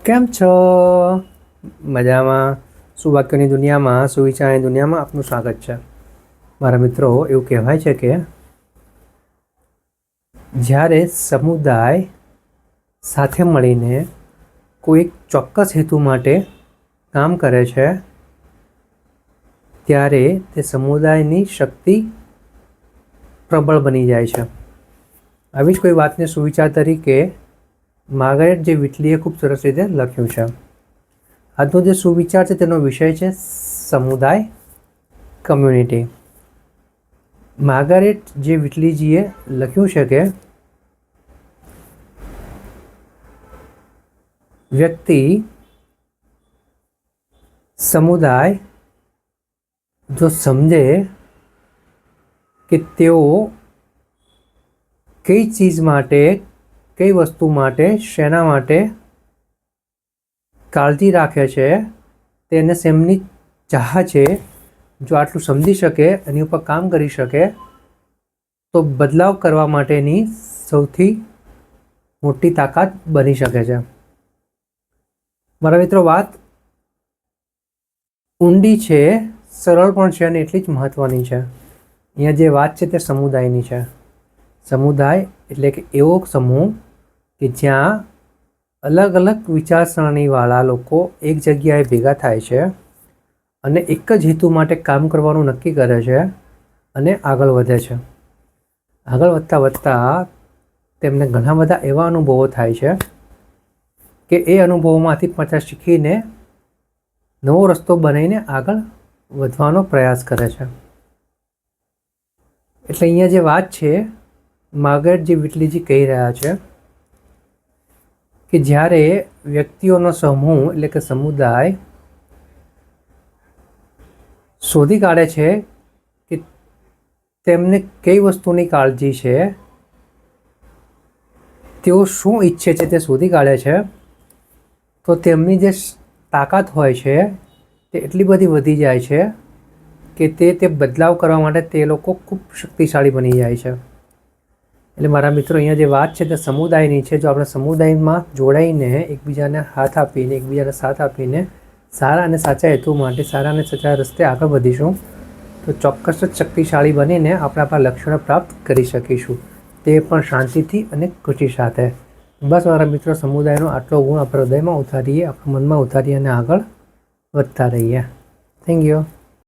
કેમ છો? મજામાં? સુવાક્યોની દુનિયામાં, સુવિચારની દુનિયામાં આપનું સ્વાગત છે. મારા મિત્રો, એવું કહેવાય છે કે જ્યારે સમુદાય સાથે મળીને કોઈ એક ચોક્કસ હેતુ માટે કામ કરે છે ત્યારે તે સમુદાયની શક્તિ પ્રબળ બની જાય છે. આવી જ કોઈ વાતને સુવિચાર તરીકે માર્ગારેટ જે વિટલીએ ખૂબ સરસ રીતે લખ્યું છે. આજનો જે સુવિચાર છે તેનો વિષય છે સમુદાય, કમ્યુનિટી. માર્ગારેટ જે વિટલીજીએ લખ્યું છે કે વ્યક્તિ, સમુદાય જો સમજે કે તેઓ કઈ ચીજ માટે, કઈ વસ્તુ માટે, શેના માટે કાળજી રાખે છે, તેને શેમની ચાહ છે, જો આટલું સમજી શકે, એની ઉપર કામ કરી શકે તો બદલાવ કરવા માટેની સૌથી મોટી તાકાત બની શકે છે. મારા મિત્રો, વાત ઊંડી છે, સરળ પણ છે અને એટલી જ મહત્ત્વની છે. અહીંયા જે વાત છે તે સમુદાયની છે. સમુદાય એટલે કે એવો સમૂહ કે જ્યાં અલગ અલગ વિચારસરણીવાળા લોકો એક જગ્યાએ ભેગા થાય છે અને એક જ હેતુ માટે કામ કરવાનું નક્કી કરે છે અને આગળ વધે છે. આગળ વધતા વધતા તેમને ઘણા બધા એવા અનુભવો થાય છે કે એ અનુભવોમાંથી પાછા શીખીને નવો રસ્તો બનાવીને આગળ વધવાનો પ્રયાસ કરે છે. એટલે અહીંયા જે વાત છે, માર્ગારેટ જે વિટલીજી કહી રહ્યા છે કે જ્યારે વ્યક્તિઓનો સમૂહ એટલે કે સમુદાય શોધી કાઢે છે કે તેમને કઈ વસ્તુની કાળજી છે, તેઓ શું ઈચ્છે છે તે શોધી કાઢે છે, તો તેમની જે તાકાત હોય છે તે એટલી બધી વધી જાય છે કે તે બદલાવ કરવા માટે તે લોકો ખૂબ શક્તિશાળી બની જાય છે. એટલે મારા મિત્રો, અહીંયા જે વાત છે તે સમુદાયની છે. જો આપણે સમુદાયમાં જોડાઈને એકબીજાને હાથ આપીને, એકબીજાને સાથ આપીને સારા અને સાચા હેતુ માટે, સારા અને સાચા રસ્તે આગળ વધીશું તો ચોક્કસ જ શક્તિશાળી બનીને આપણે આપણા લક્ષ્યોને પ્રાપ્ત કરી શકીશું, તે પણ શાંતિથી અને ખુશી સાથે. બસ મારા મિત્રો, સમુદાયનો આટલો ગુણ આપણા હૃદયમાં ઉતારીએ, આપણા મનમાં ઉતારીએ અને આગળ વધતા રહીએ. Thank you.